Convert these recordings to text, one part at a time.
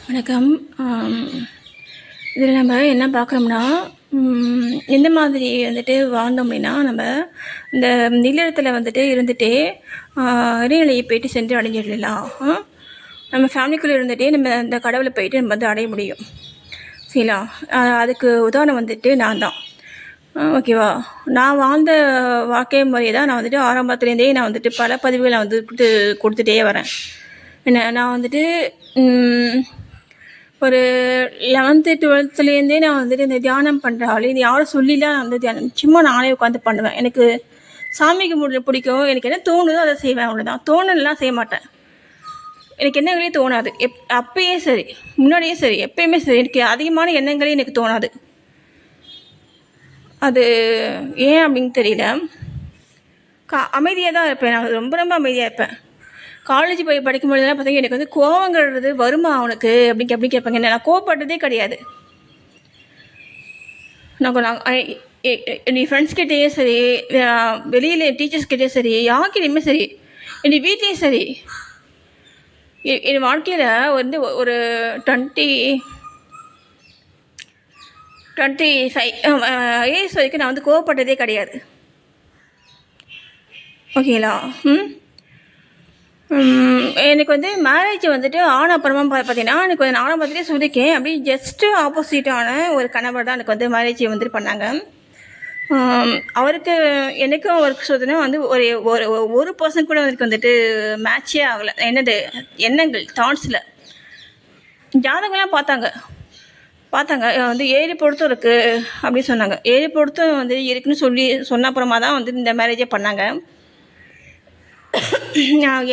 வணக்கம். இதில் நம்ம என்ன பார்க்குறோம்னா, எந்த மாதிரி வந்துட்டு வாழ்ந்தோம் அப்படின்னா, நம்ம இந்த நிலத்தில் வந்துட்டு இருந்துகிட்டே இறைநிலையை போயிட்டு சென்று அடைஞ்சிடலாம். நம்ம ஃபேமிலிக்குள்ளே இருந்துகிட்டே நம்ம இந்த கடவுளை போயிட்டு நம்ம வந்து அடைய முடியும். சரிங்களா? அதுக்கு உதாரணம் வந்துட்டு நான் தான். ஓகேவா? நான் வாழ்ந்த வாழ்க்கை முறையை தான் நான் வந்துட்டு ஆரம்பத்துலேருந்தே நான் வந்துட்டு பல பதிவுகளை வந்து கொடுத்துட்டே வரேன். என்ன நான் வந்துட்டு ஒரு 11th 12thலேருந்தே நான் வந்துட்டு இந்த தியானம் பண்ணுறாள். இது யாரும் சொல்லிலாம் நான் வந்து தியானம் சும்மா நானே உட்காந்து பண்ணுவேன். எனக்கு சாமி கும்பிட பிடிக்கும். எனக்கு என்ன தோணுதோ அதை செய்வேன், அவ்வளோதான். தோணலாம் செய்ய மாட்டேன். எனக்கு எண்ணங்களே தோணாது. அப்பயே சரி, முன்னாடியே சரி, எப்பயுமே சரி, எனக்கு அதிகமான எண்ணங்களே எனக்கு தோணாது. அது ஏன் அப்படின்னு தெரியல. அமைதியாக தான் இருப்பேன். நான் ரொம்ப ரொம்ப அமைதியாக இருப்பேன். காலேஜ் போய் படிக்கும்போதெல்லாம் பார்த்தீங்கன்னா எனக்கு வந்து கோவங்கிறது வருமா அவனுக்கு அப்படி கேட்பாங்க. நான் கோவப்பட்டதே கிடையாது. என் ஃப்ரெண்ட்ஸ்கிட்டேயே சரி, வெளியில் டீச்சர்ஸ்கிட்டே சரி, யார்கிட்டையுமே சரி, என் வீட்லேயும் சரி, என் வாழ்க்கையில் வந்து ஒரு 25 ஏஜ் வரைக்கும் நான் வந்து கோவப்பட்டதே கிடையாது. ஓகேங்களா? எனக்கு வந்து மேரேஜ் வந்துட்டு ஆன அப்புறமா பார்த்தீங்கன்னா, எனக்கு நான் ஆரம்பத்திலே சொல்லியிருக்கேன். அப்படி ஜஸ்ட்டு ஆப்போசிட்டான ஒரு கணவர் தான் எனக்கு வந்து மேரேஜ் வந்துட்டு பண்ணாங்க. அவருக்கு எனக்கும் அவருக்கு சொல்லுன்னா வந்து ஒரு பர்சன் கூட அவருக்கு வந்துட்டு மேட்சே ஆகலை. என்னது எண்ணங்கள் தாட்ஸில். ஜாதகம்லாம் பார்த்தாங்க வந்து 7 பொருத்தம் இருக்குது அப்படின்னு சொன்னாங்க. 7 பொருத்தம் வந்து இருக்குன்னு சொன்ன அப்புறமா தான் வந்து இந்த மேரேஜே பண்ணாங்க.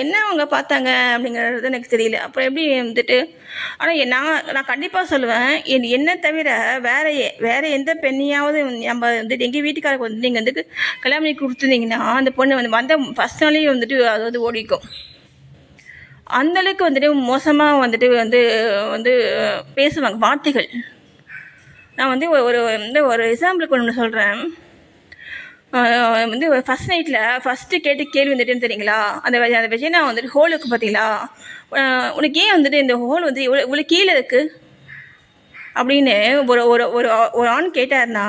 என்ன அவங்க பார்த்தாங்க அப்படிங்கிறது எனக்கு தெரியல. அப்புறம் எப்படி வந்துட்டு ஆனால் நான் கண்டிப்பாக சொல்லுவேன், என்ன தவிர வேறு எந்த பெண்ணையாவது நம்ம வந்துட்டு எங்கள் வீட்டுக்காரருக்கு வந்து நீங்கள் வந்து கல்யாணம் பண்ணி கொடுத்துருந்தீங்கன்னா அந்த பொண்ணு வந்து வந்த ஃபஸ்ட் நாளையும் வந்துட்டு அது வந்து ஓடிக்கும். அந்தளவுக்கு வந்துட்டு மோசமாக வந்துட்டு வந்து வந்து பேசுவாங்க வார்த்தைகள். நான் வந்து ஒரு எக்ஸாம்பிளுக்கு ஒன்று சொல்கிறேன். வந்து ஃபஸ்ட் நைட்டில் ஃபஸ்ட்டு கேட்டு கேள்வி வந்துட்டுன்னு தெரியுங்களா, அந்த வெஜினா வந்துட்டு ஹோலுக்கு பார்த்தீங்களா, உனக்கு ஏன் வந்துட்டு இந்த ஹோல் வந்து இவ்வளோ கீழே இருக்குது அப்படின்னு ஒரு ஒரு ஒரு ஒரு ஆண் கேட்டார்னா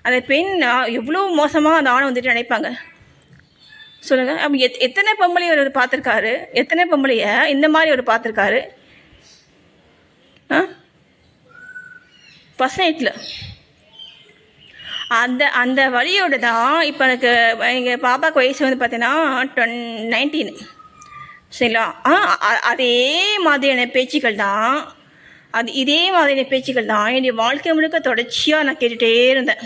அந்த பெண் எவ்வளோ மோசமாக அந்த ஆணை வந்துட்டு நினைப்பாங்க சொல்லுங்கள். அப்படி எத்தனை பொம்பளையை அவர் பார்த்துருக்காரு, எத்தனை பொம்பளையை இந்த மாதிரி அவர் பார்த்துருக்காரு ஃபஸ்ட் நைட்டில். அந்த வழியோடு தான் இப்போ எனக்கு எங்கள் பாப்பாவுக்கு வயசு வந்து பார்த்தீங்கன்னா 19. சரிங்களா? அதே மாதிரியான பேச்சுக்கள் தான் இதே மாதிரியான பேச்சுக்கள் தான் என்னுடைய வாழ்க்கை முழுக்க தொடர்ச்சியாக நான் கேட்டுகிட்டே இருந்தேன்.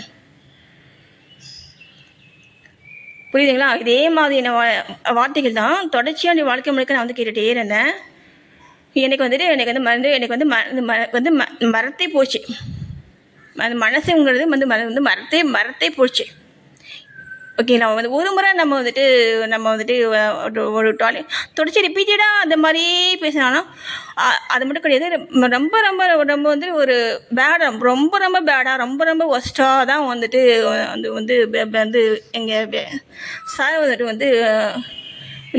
புரியுதுங்களா? இதே மாதிரியான வார்த்தைகள் தான் தொடர்ச்சியாக என்னுடைய வாழ்க்கை முழுக்க நான் வந்து கேட்டுகிட்டே இருந்தேன். எனக்கு வந்து மரத்தே போச்சு. அது மனசுங்கிறது வந்து மரத்தே போச்சு. ஓகே, நம்ம வந்து ஒரு முறை நம்ம வந்துட்டு ஒரு தொடர்ச்சி ரிப்பீட்டடாக அந்த மாதிரி பேசினாலும் அது மட்டும் கிடையாது. ரொம்ப ரொம்ப ரொம்ப வந்து ஒரு பேடாக ரொம்ப பேடாக ரொம்ப ஒஸ்ட்டாக தான் வந்துட்டு வந்து எங்கள் சார் வந்துட்டு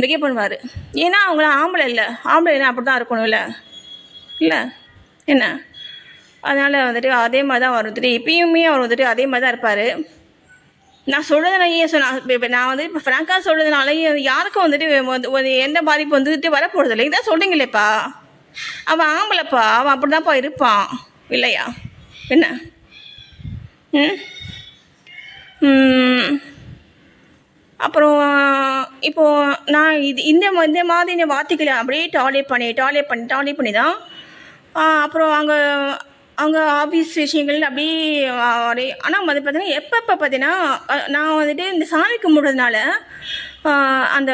பிஹேவ் பண்ணுவார். ஏன்னா அவங்களாம் ஆம்பளைன்னா அப்படி தான் இருக்கணும் இல்லை என்ன. அதனால் வந்துட்டு அதே மாதிரி தான் அவர் வந்துட்டு இப்பயுமே அவர் வந்துட்டு அதே மாதிரி தான் இருப்பார். நான் சொல்கிறதுனாலேயே நான் வந்து இப்போ ஃப்ராங்காக சொல்கிறதுனாலேயே யாருக்கும் வந்துட்டு எந்த பாதிப்பு வந்துட்டு வரப்போகிறது இல்லை. இதான் சொல்கிறீங்களேப்பா, அவன் ஆம்பளைப்பா, அவன் அப்படி தான்ப்பா இருப்பான் இல்லையா என்ன. அப்புறம் இப்போது நான் இந்த மாதிரி வார்த்தைகளை அப்படியே டார்கெட் பண்ணி தான் அப்புறம் அவங்க ஆஃபீஸ் விஷயங்கள் அப்படியே. ஆனால் வந்து பார்த்தீங்கன்னா எப்போ பார்த்தீங்கன்னா நான் வந்துட்டு இந்த சாமி கும்பிட்றதுனால அந்த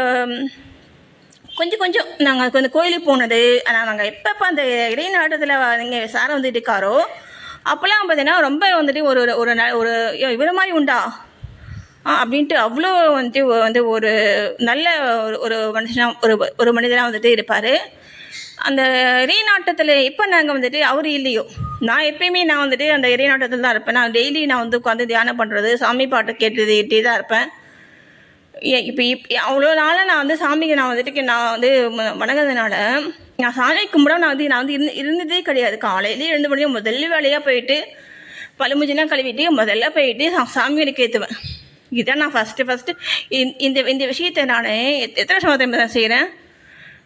கொஞ்சம் நாங்கள் அந்த கோயிலுக்கு போனது, ஆனால் நாங்கள் எப்போ அந்த இடைநாட்டத்தில் நீங்கள் சாரை வந்துட்டு இருக்காரோ அப்போல்லாம் பார்த்தீங்கன்னா ரொம்ப வந்துட்டு ஒரு இவர மாதிரி உண்டா அப்படின்ட்டு அவ்வளோ வந்துட்டு ஒரு நல்ல ஒரு மனுஷனாக ஒரு மனிதனாக வந்துட்டு இருப்பார். அந்த இறைநாட்டத்தில் இப்போ நாங்கள் வந்துட்டு அவர் இல்லையோ, நான் எப்பயுமே நான் வந்துட்டு அந்த இறைநாட்டத்தில் தான் இருப்பேன். நான் டெய்லி நான் வந்து உட்காந்து தியானம் பண்ணுறது, சாமி பாட்டு கேட்டுட்டே தான் இருப்பேன். இப்போ அவ்வளோ நாளாக நான் வந்து சாமிக்கு நான் வந்து வணங்குறதுனால நான் சாமி கும்பிட நான் வந்து இருந்ததே கிடையாது. காலையிலேயே எழுந்த முடியும் முதல்ல வேலையாக போயிட்டு பழுமுஞ்சிலாம் கழுவிட்டு முதல்ல போயிட்டு சாமிகளுக்கு ஏற்றுவேன். இதுதான் நான் ஃபஸ்ட்டு இந்த இந்த விஷயத்தை நான் எத்தனை வருஷம் தான் செய்கிறேன்.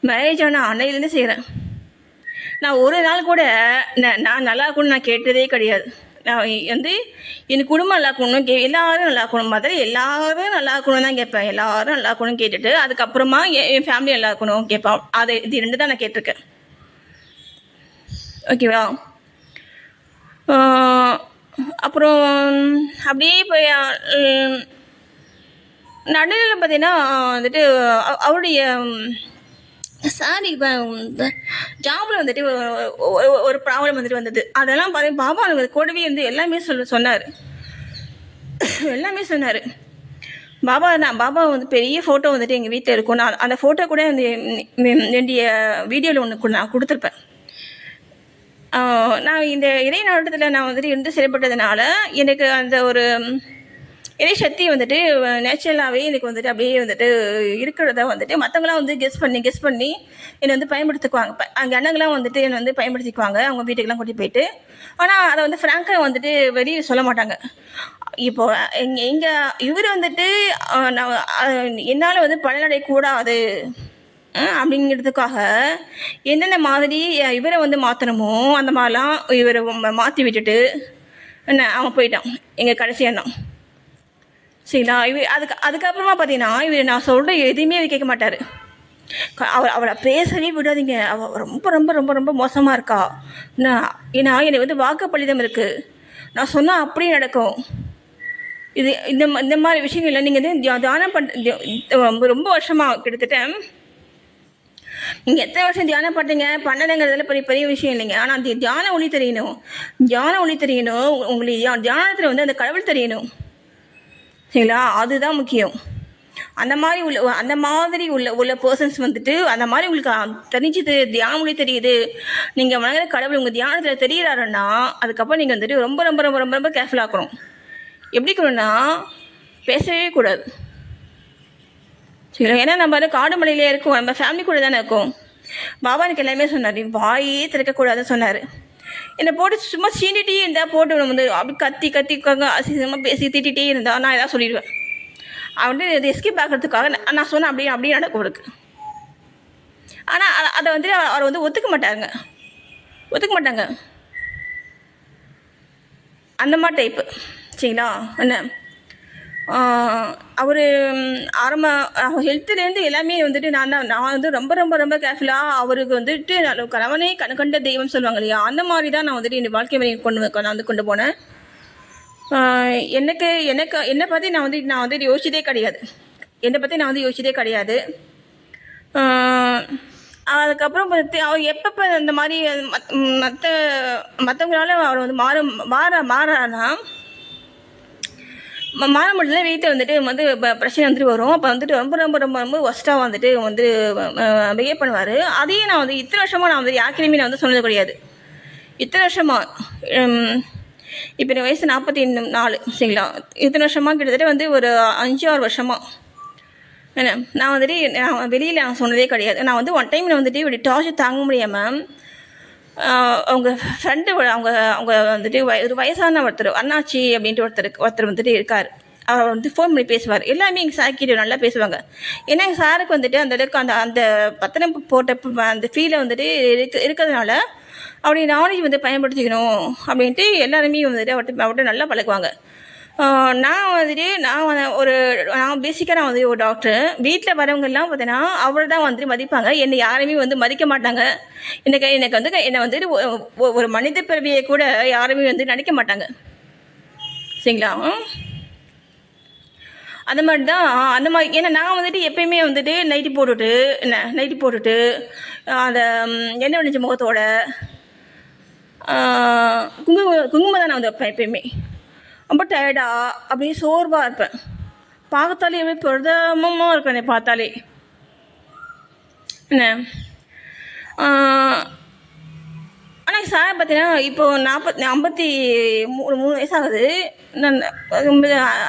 மேரேஜ் ஆன அன்னையிலேருந்து செய்கிறேன். நான் ஒரு நாள் கூட நான் நல்லா இருக்கணும்னு நான் கேட்டதே கிடையாது. நான் வந்து என் குடும்பம் நல்லா இருக்கணும் எல்லோரும் நல்லா இருக்கணும், முதல்ல எல்லோரும் நல்லா இருக்கணும் தான் கேட்பேன். எல்லோரும் நல்லா இருக்கணும்னு கேட்டுட்டு அதுக்கப்புறமா என் ஃபேமிலி நல்லா இருக்கணும் கேட்பேன். அது இது 2 தான் நான் கேட்டிருக்கேன். ஓகேவா? அப்புறம் அப்படியே போய் நடுவில் பார்த்தீங்கன்னா வந்துட்டு அவருடைய சாரி ஜாபில் வந்துட்டு ஒரு ப்ராப்ளம் வந்துட்டு வந்தது. அதெல்லாம் பார்த்து பாபா கூடவே வந்து எல்லாமே சொன்னார். எல்லாமே சொன்னார் பாபா. பாபா வந்து பெரிய ஃபோட்டோ வந்துட்டு எங்கள் வீட்டில் இருக்கும். நான் அந்த ஃபோட்டோ கூட அந்த என்னுடைய வீடியோவில் ஒன்று நான் கொடுத்துருப்பேன். நான் இந்த இறை நாட்டத்தில் நான் வந்துட்டு இருந்து செயல்பட்டதுனால எனக்கு அந்த ஒரு இறை சக்தி வந்துட்டு நேச்சுரலாகவே எனக்கு வந்துட்டு அப்படியே வந்துட்டு இருக்கிறத வந்துட்டு மற்றவங்களாம் வந்து கெஸ் பண்ணி என்னை வந்து பயன்படுத்திக்குவாங்க. அங்கே அண்ணங்களாம் வந்துட்டு என்னை வந்து பயன்படுத்திக்குவாங்க அவங்க வீட்டுக்கெல்லாம் கூட்டி போயிட்டு. ஆனால் அதை வந்து ஃப்ராங்காக வந்துட்டு வெளியே சொல்ல மாட்டாங்க. இப்போது எங்கள் இவர் வந்துட்டு என்னால் வந்து பலனடையக்கூடாது அப்படிங்கிறதுக்காக என்னென்ன மாதிரி இவரை வந்து மாற்றணுமோ அந்த மாதிரிலாம் இவரை மாற்றி விட்டுட்டு அவன் போயிட்டான் எங்கள் கடைசி அண்ணன். சரிங்களா? அதுக்கப்புறமா பார்த்தீங்கன்னா இவர் நான் சொல்கிற எதையுமே அவர் கேட்க மாட்டார். அவளை பேசவே விடாதீங்க, அவள் ரொம்ப ரொம்ப ரொம்ப ரொம்ப மோசமாக இருக்கா. ஏன்னா எனக்கு வந்து வாக்குப்பளிதம் இருக்குது, நான் சொன்னால் அப்படியே நடக்கும். இது இந்த மாதிரி விஷயங்கள்ல நீங்கள் வந்து தியானம் ரொம்ப வருஷமாக கிட்டத்தட்ட நீங்கள் எத்தனை வருஷம் தியானம் பண்ணுறீங்க பண்ணலைங்கிறதுல பெரிய பெரிய விஷயம் இல்லைங்க. ஆனால் அந்த தியான ஒளி தெரியணும். உங்களுக்கு தியானத்தில் வந்து அந்த கடவுள் தெரியணும். சரிங்களா? அதுதான் முக்கியம். அந்த மாதிரி உள்ள பர்சன்ஸ் வந்துட்டு அந்த மாதிரி உங்களுக்கு தெரிஞ்சுது தியான மொழி தெரியுது, நீங்கள் மனதில் கடவுள் உங்கள் தியானத்தில் தெரிகிறாருன்னா அதுக்கப்புறம் நீங்கள் வந்துட்டு ரொம்ப ரொம்ப ரொம்ப ரொம்ப ரொம்ப கேர்ஃபுல்லாக இருக்கணும். எப்படி இருக்கணும்னா பேசவே கூடாது. சரிங்களா? ஏன்னா நம்ம காடு மலையிலே இருக்கோம், நம்ம ஃபேமிலி கூட தானே இருக்கோம். பாபா எனக்கு எல்லாமே சொன்னார், வாயே திறக்கக்கூடாதுன்னு சொன்னார். என்னை போட்டு சும்மா சீண்டிகிட்டே இருந்தால் போட்டு வந்து அப்படி கத்தி அசிங்கமாக பேசி திட்டிகிட்டே இருந்தால் நான் எதாவது சொல்லிடுவேன். அவன்ட்டு இது எஸ்கேப் ஆகிறதுக்காக நான் சொன்னேன் அப்படியே நடக்கும் இருக்கு. ஆனால் அதை வந்துட்டு அவர் வந்து ஒத்துக்க மாட்டாங்க. அந்த மாதிரி டைப்பு. சரிங்களா? என்ன அவர் ஹெல்த்துலேருந்து எல்லாமே வந்துட்டு நான் வந்து ரொம்ப ரொம்ப ரொம்ப கேர்ஃபுல்லாக அவருக்கு வந்துட்டு கணவனே கண்கண்ட தெய்வம் சொல்லுவாங்க இல்லையா, அந்த மாதிரி தான் நான் வந்துட்டு என் வாழ்க்கை முறையை கொண்டு போனேன். என்னை பற்றி நான் வந்துட்டு யோசிச்சதே கிடையாது. அதுக்கப்புறம் அவர் எப்பப்போ இந்த மாதிரி மற்றவங்களால அவர் வந்து மாறானா மாற முடியல. வீட்டில் வந்துட்டு பிரச்சனை வந்துட்டு வரும். அப்போ வந்துட்டு ரொம்ப ரொம்ப ரொம்ப ரொம்ப ஒஸ்ட்டாக வந்துட்டு பிஹேவ் பண்ணுவார். அதையும் நான் வந்து இத்தனை வருஷமாக நான் வந்து யாருக்கிலையுமே நான் வந்து சொன்னது கிடையாது. இத்தனை வருஷமாக இப்போ என் வயசு 44. சரிங்களா? இத்தனை வருஷமாக கிட்டத்தட்ட வந்து ஒரு 5-6 வருஷமாக என்ன நான் வந்துட்டு வெளியில் நான் சொன்னதே கிடையாது. நான் வந்து ஒன் டைமில் வந்துட்டு இப்படி டார்ச்சர் தாங்க முடியாமல் அவங்க ஃப்ரெண்டு அவங்க வந்துட்டு ஒரு வயசான ஒருத்தர் அண்ணாச்சி அப்படின்ட்டு ஒருத்தர் வந்துட்டு இருக்கார். அவர் வந்து ஃபோன் பண்ணி பேசுவார். எல்லாமே எங்கள் சார் கிட்ட நல்லா பேசுவாங்க. ஏன்னா எங்கள் சாருக்கு வந்துட்டு அந்தளவுக்கு அந்த பத்திரம் போட்ட அந்த ஃபீலை வந்துட்டு இருக்கிறதுனால அவருடைய நாலேஜ் வந்து பயன்படுத்திக்கணும் அப்படின்ட்டு எல்லாருமே வந்துட்டு அவர்கிட்ட நல்லா பழகுவாங்க. நான் பேசிக்காக நான் வந்து ஒரு டாக்டர். வீட்டில் வரவங்கெல்லாம் பார்த்தீங்கன்னா அவரை தான் வந்துட்டு மதிப்பாங்க. என்னை யாருமே வந்து மதிக்க மாட்டாங்க. எனக்கு வந்து என்னை வந்துட்டு ஒரு மனித பிறவியை கூட யாருமே வந்து நினைக்க மாட்டாங்க. சரிங்களா? அந்த மாதிரி தான் அந்த மாதிரி. ஏன்னா நான் வந்துட்டு எப்பயுமே வந்துட்டு நைட்டி போட்டுட்டு அந்த எண்ணெய் வடிஞ்ச முகத்தோட குங்குமம் தான் நான் வந்து வைப்பேன். எப்பயுமே ரொம்ப டயர்டாக அப்படியே சோர்வாக இருப்பேன். பார்த்தாலே எப்படி பிரதமமாக இருக்கும் என்னை பார்த்தாலே. என்ன ஆனால் சார் பார்த்தீங்கன்னா இப்போது 53 வயசாகுது. நான்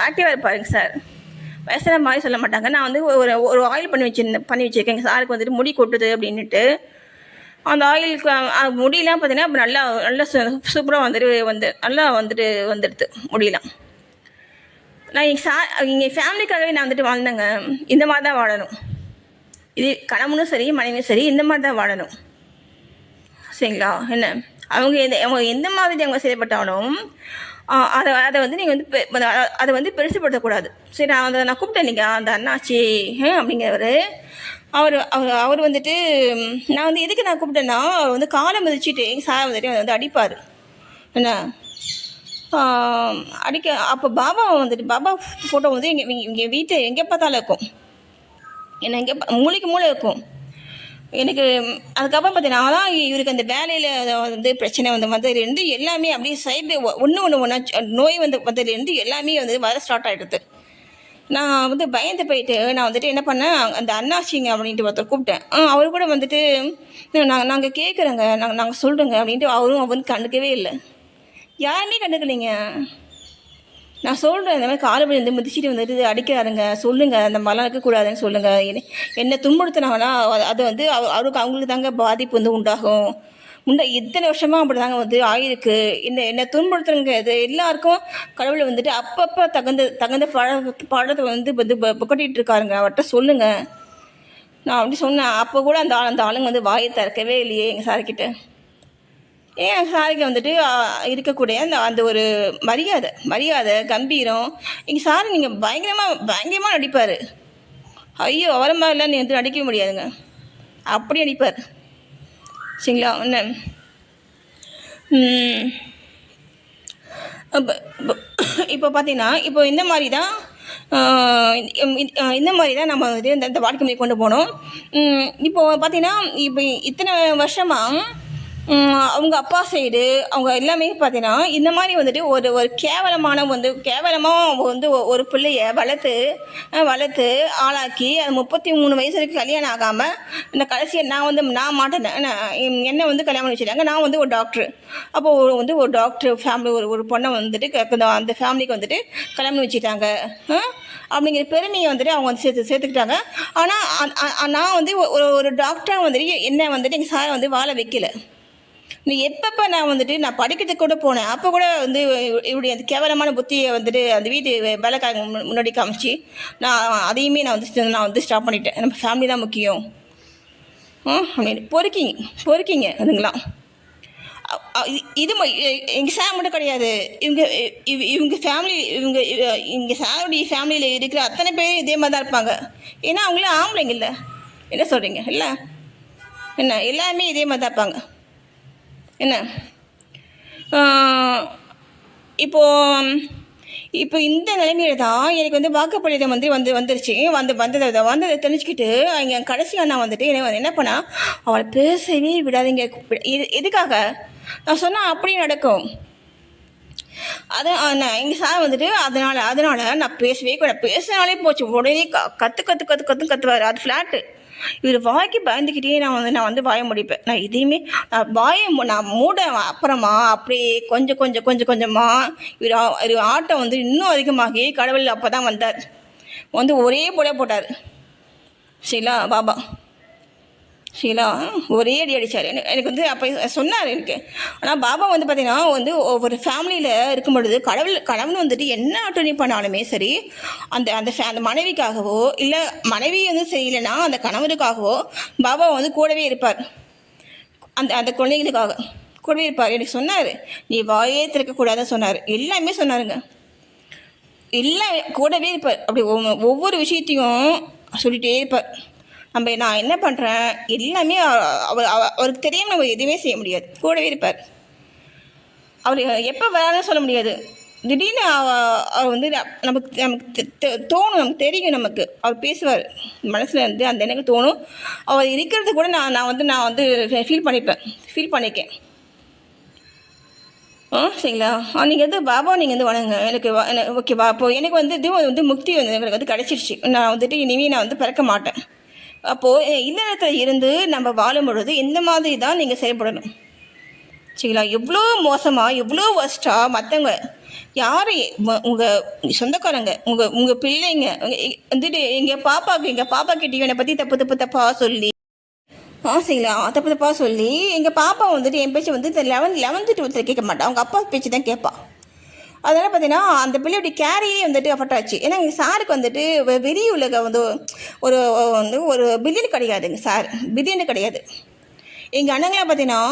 ஆக்டிவாக இருப்பாருங்க சார். வயசான மாதிரி சொல்ல மாட்டாங்க. நான் வந்து ஒரு ஆயில் பண்ணி வச்சுருக்கேன். எங்கள் சாருக்கு வந்துட்டு முடி கொட்டுது அப்படின்ட்டு அந்த ஆயிலுக்கு முடியெலாம் பார்த்தீங்கன்னா நல்லா நல்லா சூப்பராக நல்லா வந்துடுது முடியலாம். நான் எங்கள் ஃபேமிலிக்காகவே நான் வந்துட்டு வாழ்ந்தேங்க. இந்த மாதிரி தான் வாழணும். இது கணவனும் சரி மனைவியும் சரி இந்த மாதிரி தான் வாழணும். சரிங்களா? என்ன அவங்க எந்த மாதிரி அவங்க செயல்பட்டாலும் அதை வந்து நீங்கள் வந்து அதை வந்து பெருசுப்படுத்தக்கூடாது. சரி, நான் கூப்பிட்டேன் இல்லைங்க அந்த அண்ணாச்சி அப்படிங்கிறவர். அவர் வந்துட்டு நான் வந்து எதுக்கு நான் கூப்பிட்டேன்னா, அவர் வந்து காலை மிதிச்சுட்டு எங்கள் சார் வந்துட்டு வந்து அடிப்பார். என்ன அடிக்க அப்போ பாபா ஃபோட்டோ வந்து எங்கள் வீட்டை எங்கே பார்த்தாலும் இருக்கும். என்ன எங்கே மூளைக்கு மூளை இருக்கும் எனக்கு. அதுக்கப்புறம் பார்த்தீங்கன்னா தான் இவருக்கு அந்த வேலையில் வந்து பிரச்சனை வந்ததுலேருந்து எல்லாமே அப்படியே சைடு ஒன்று நோய் வந்ததுலேருந்து எல்லாமே வந்து வர ஸ்டார்ட் ஆகிடுது. நான் வந்து பயந்து போயிட்டு நான் வந்துட்டு என்ன பண்ணேன், அந்த அண்ணாச்சிங்க அப்படின்ட்டு ஒருத்தர் கூப்பிட்டேன். அவர் கூட வந்துட்டு நாங்கள் கேட்குறேங்க, நாங்கள் சொல்கிறோங்க அப்படின்ட்டு அவரும் கண்டுக்கவே இல்லை. யாருமே கண்டுக்கலைங்க. நான் சொல்கிறேன், இந்த மாதிரி காலப்படி வந்து மிதிச்சிட்டு வந்துட்டு அடிக்கிறாருங்க, சொல்லுங்கள் அந்த மாதிரிலாம் இருக்கக்கூடாதுன்னு சொல்லுங்கள். என்னை துன்புறுத்தினாங்கன்னா அது வந்து அவங்களுக்கு தாங்க பாதிப்பு வந்து உண்டாகும். இத்தனை வருஷமாக அப்படி தாங்க வந்து ஆயிருக்கு. என்னை துன்புறுத்துறங்க இது எல்லாருக்கும் கடவுளை வந்துட்டு அப்பப்போ தகுந்த பாடத்தை வந்து புகட்டிகிட்டு இருக்காருங்க. அவர்கிட்ட சொல்லுங்கள் நான் அப்படி சொன்னேன். அப்போ கூட அந்த ஆளுங்க வந்து வாயை திறக்கவே இல்லையே எங்கள் சார்கிட்ட. ஏன் சாருக்கு வந்துட்டு இருக்கக்கூடிய அந்த ஒரு மரியாதை கம்பீரம். எங்கள் சார் நீங்கள் பயங்கரமாக நடிப்பார். ஐயோ, அவரை மாதிரிலாம் நீ வந்து நடிக்க முடியாதுங்க, அப்படி நடிப்பார். சரிங்களா? என்ன இப்போ பார்த்தீங்கன்னா இப்போ இந்த மாதிரி தான் நம்ம வந்து இந்த வாழ்க்கை முறை கொண்டு போகணும். இப்போது பார்த்தீங்கன்னா இப்போ இத்தனை வருஷமாக அவங்க அப்பா சைடு அவங்க எல்லாமே பார்த்தீங்கன்னா இந்த மாதிரி வந்துட்டு ஒரு கேவலமாக வந்து ஒரு பிள்ளைய வளர்த்து ஆளாக்கி அது 33 வயசு வரைக்கும் கல்யாணம் ஆகாமல் இந்த கடைசியை நான் மாட்டேன். என்னை வந்து கல்யாணம் பண்ணி வச்சுட்டாங்க. நான் வந்து ஒரு டாக்டர். அப்போது வந்து ஒரு டாக்டர் ஃபேமிலி ஒரு பொண்ணை வந்துட்டு அந்த ஃபேமிலிக்கு வந்துட்டு கல்யாணம் பண்ணி வச்சுட்டாங்க அப்படிங்கிற பெருமையை வந்துட்டு அவங்க வந்து சேர்த்துக்கிட்டாங்க. ஆனால் நான் வந்து ஒரு டாக்டராக வந்துட்டு என்னை வந்துட்டு எங்கள் சாரை வந்து வாழ வைக்கல. நீ எப்பப்போ நான் படிக்கிறதுக்கு கூட போனேன், அப்போ கூட வந்து இப்படி அந்த கேவலமான புத்தியை வந்துட்டு அந்த வீட்டு வேலைக்காரங்க முன்னாடி காமிச்சு அதையுமே நான் வந்து ஸ்டாப் பண்ணிட்டேன். நம்ம ஃபேமிலி தான் முக்கியம் அப்படின்னு பொறுக்கிங்க அதுங்களாம். இது எங்கள் சார் மட்டும் கிடையாது, இவங்க ஃபேமிலி இங்கே சாருடைய ஃபேமிலியில் இருக்கிற அத்தனை பேரும் இதே மாதிரி தான் இருப்பாங்க. ஏன்னா அவங்களும் ஆம்பளைங்க இல்லை, என்ன சொல்கிறீங்க? இல்லை என்ன எல்லாருமே இதே மாதிரி தான் இருப்பாங்க. என்ன இப்போ இந்த நிலைமையில தான் எனக்கு வந்து வாக்குப்பதிவு வந்துருச்சு. வந்ததை தெரிஞ்சுக்கிட்டு இங்கே கடைசி அண்ணா வந்துட்டு என்ன பண்ணா, அவளை பேசவே விடாதீங்க. எதுக்காக நான் சொன்னால் அப்படி நடக்கும். எங்கள் சார் வந்துட்டு அதனால நான் பேசவே கூட பேசினாலே போச்சு. உடனே கத்துவார். அது ஃப்ளாட்டு. இவர் வாய்க்கு பயந்துக்கிட்டே நான் வந்து வாய முடிப்பேன். நான் இதையுமே நான் மூட அப்புறமா அப்படியே கொஞ்சமாக இவர் ஆட்டம் வந்து இன்னும் அதிகமாகி கடவுள் அப்போ தான் வந்தார். வந்து ஒரே போட்டார். சரிங்களா? பாபா சரிங்களா? ஒரே அடி அடித்தார். எனக்கு வந்து அப்போ சொன்னார் எனக்கு. ஆனால் பாபா வந்து பார்த்திங்கன்னா வந்து ஒரு ஃபேமிலியில் இருக்கும் பொழுது கடவுள் வந்துட்டு என்ன அட்டனி பண்ணாலுமே சரி அந்த மனைவிக்காகவோ இல்லை மனைவி வந்து சரியில்லைன்னா அந்த கணவருக்காகவோ பாபா வந்து கூடவே இருப்பார். அந்த குழந்தைகளுக்காக கூடவே இருப்பார். எனக்கு சொன்னார், நீ வாயே திறக்கக்கூடாதுன்னு சொன்னார். எல்லாமே சொன்னாருங்க. எல்லாம் கூடவே இருப்பார். அப்படி ஒவ்வொரு விஷயத்தையும் சொல்லிகிட்டே இருப்பார். நான் என்ன பண்ணுறேன் எல்லாமே அவருக்கு தெரியாமல் நம்ம எதுவுமே செய்ய முடியாது. கூடவே இருப்பார். அவர் எப்போ வரான்னு சொல்ல முடியாது. திடீர்னு அவர் வந்து நமக்கு தோணும், நமக்கு தெரியும். நமக்கு அவர் பேசுவார் மனசில் இருந்து அந்த எனக்கு தோணும். அவர் இருக்கிறது கூட நான் வந்து ஃபீல் பண்ணியிருக்கேன். சரிங்களா? நீங்கள் வந்து பாபா நீங்கள் வந்து வணங்க எனக்கு ஓகேவா? அப்போது எனக்கு வந்து இது வந்து முக்தி வந்து எனக்கு வந்து கிடச்சிருச்சு. நான் வந்துட்டு இனிமேல் நான் வந்து பிறக்க மாட்டேன். அப்போது இல்லறத்தில் இருந்து நம்ம வாழும் பொழுது இந்த மாதிரி தான் நீங்கள் செயல்படணும். சரிங்களா? எவ்வளோ மோசமாக எவ்வளோ ஒஸ்ட்டாக மற்றவங்க யாரும் உங்கள் சொந்தக்காரங்க உங்கள் பிள்ளைங்க வந்துட்டு எங்கள் பாப்பா கிட்டேயும் என்னை பற்றி தப்பாக சொல்லி சரிங்களா, தப்பு தப்பாக சொல்லி எங்கள் பாப்பா வந்துட்டு என் பேச்சு வந்து 11th 12th கேட்க மாட்டான், அவங்க அப்பா பேச்சு தான் கேட்பாள். அதனால் பார்த்தீங்கன்னா அந்த பிள்ளையோட கேரியே வந்துட்டு அஃபெக்ட் ஆச்சு. ஏன்னா எங்கள் சாருக்கு வந்துட்டு வெளி உலக வந்து ஒரு வந்து ஒரு பில்லியன் கிடையாதுங்க சார், பில்லியனு கிடையாது. எங்கள் அண்ணங்களாம் பார்த்தீங்கன்னா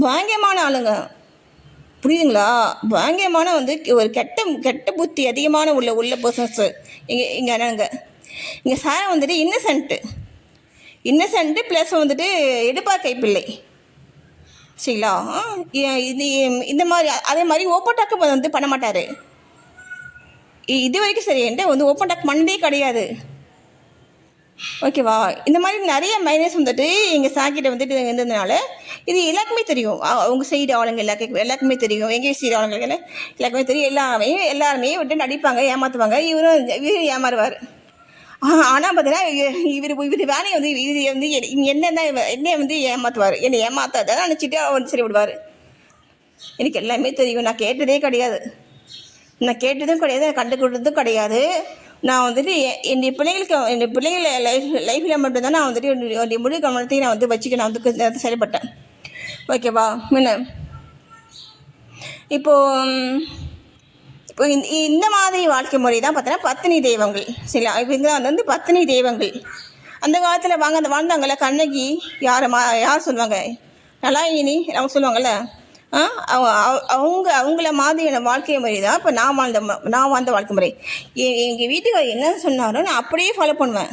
பயங்கரமான ஆளுங்க, புரியுதுங்களா? பயங்கரமான வந்து ஒரு கெட்ட கெட்ட புத்தி அதிகமான உள்ள பர்சன்ஸு எங்கள் அண்ணனுங்க. எங்கள் சார் வந்துட்டு இன்னசென்ட்டு ப்ளஸ் வந்துட்டு எடுப்பார் கைப்பிள்ளை, சரிங்களா? இது இந்த மாதிரி அதே மாதிரி ஓப்பன் டாக்கு வந்து பண்ண மாட்டார். இது வரைக்கும் சரி என்கிட்ட வந்து ஓப்பன் டாக் பண்ணதே கிடையாது, ஓகேவா? இந்த மாதிரி நிறைய மைனஸ் வந்துட்டு எங்கள் சாக்கிட்ட வந்துட்டு இருந்ததுனால இது எல்லாருக்குமே தெரியும். அவங்க சைடு ஆளுங்க எல்லாருக்குமே தெரியும், எங்கள் சைடு ஆளுங்களுக்கு எல்லாருக்குமே தெரியும். எல்லாருமே விட்டு நடிப்பாங்க, ஏமாற்றுவாங்க. இவரும் ஏமாறுவார். ஆனால் பார்த்தீங்கன்னா இவர் வேலையை வந்து இது வந்து என்னை வந்து ஏமாற்றுவார். என்னை ஏமாத்தாதான் நினச்சிட்டு அவர் சரி விடுவார். எனக்கு எல்லாமே தெரியும், நான் கேட்டதே கிடையாது, நான் கேட்டதும் கிடையாது, கண்டுக்கிட்டதும் கிடையாது. நான் வந்துட்டு என்னுடைய பிள்ளைகள் லைஃப்பில் மட்டும்தான் நான் வந்துட்டு என்னுடைய முழு கவனத்தையும் நான் வந்து வச்சுக்க நான் வந்து செயல்பட்டேன், ஓகேவா? முன்ன இப்போ இந்த மாதிரி வாழ்க்கை முறை தான் பார்த்தோன்னா பத்தினி தெய்வங்கள், சரிங்களா? இவங்க வந்து பத்தினி தெய்வங்கள். அந்த காலத்தில் வாழ்ந்தாங்கள்ல கண்ணகி, யார் சொல்லுவாங்க, நலாயினி அவங்க சொல்லுவாங்கள்ல, அவங்கள மாதிரியான வாழ்க்கை முறை தான் இப்போ நான் வாழ்ந்த வாழ்க்கை முறை. எங்கள் வீட்டுக்கு என்ன சொன்னாரோ நான் அப்படியே ஃபாலோ பண்ணுவேன்.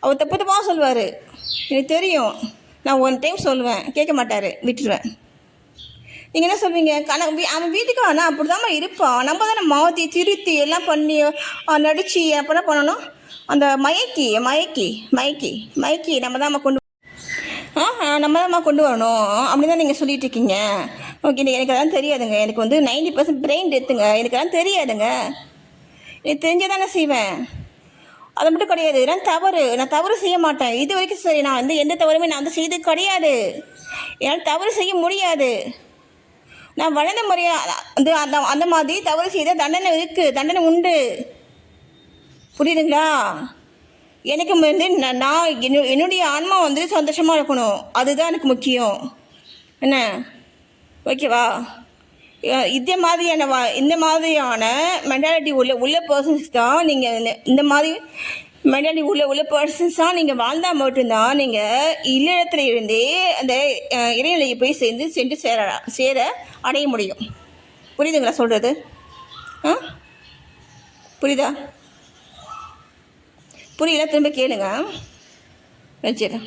அவர் தப்பு தப்பாக சொல்லுவார், எனக்கு தெரியும். நான் 1 டைம் சொல்லுவேன், கேட்க மாட்டார், விட்டுருவேன். நீங்கள் என்ன சொல்வீங்க, அவன் வீட்டுக்கு ஆனால் அப்படி தான் இருப்பான், நம்ம தானே மாற்றி திருத்தி எல்லாம் பண்ணி நடித்து அப்போதான் பண்ணணும். அந்த மயக்கி நம்ம தான் கொண்டு வரணும் அப்படி தான் நீங்கள் சொல்லிட்டு இருக்கீங்க. ஓகே, எனக்கு அதெல்லாம் தெரியாதுங்க. எனக்கு வந்து 90% பிரெயின் டெத்துங்க, எனக்கு அதெல்லாம் தெரியாதுங்க. எனக்கு தெரிஞ்சால் தானே செய்வேன், அது மட்டும் கிடையாது. நான் தவறு செய்ய மாட்டேன் இது வரைக்கும். சரி, நான் வந்து எந்த தவறுமே நான் வந்து செய்தது கிடையாது. என்னால் தவறு செய்ய முடியாது. நான் வளர்ந்த முறையாக வந்து அந்த மாதிரி தவறு செய்த தண்டனை உண்டு, புரியுதுங்களா? எனக்கு வந்து நான் என்னுடைய ஆன்மா வந்து சந்தோஷமாக இருக்கணும், அதுதான் எனக்கு முக்கியம், என்ன, ஓகேவா? இந்த மாதிரியான மென்டாலிட்டி உள்ள பர்சன்ஸ் தான் நீங்கள், இந்த மாதிரி மென்டாலிட்டி உள்ள பர்சன்ஸ் தான் நீங்கள் வாழ்ந்தால் மட்டும்தான் நீங்கள் இல்லறத்தில் இருந்தே அந்த இறைநிலையை போய் சென்று சேர அடைய முடியும். புரியுதுங்களா சொல்கிறது? புரியுதா? புரியல, திரும்ப கேளுங்க, வச்சிடறேன்.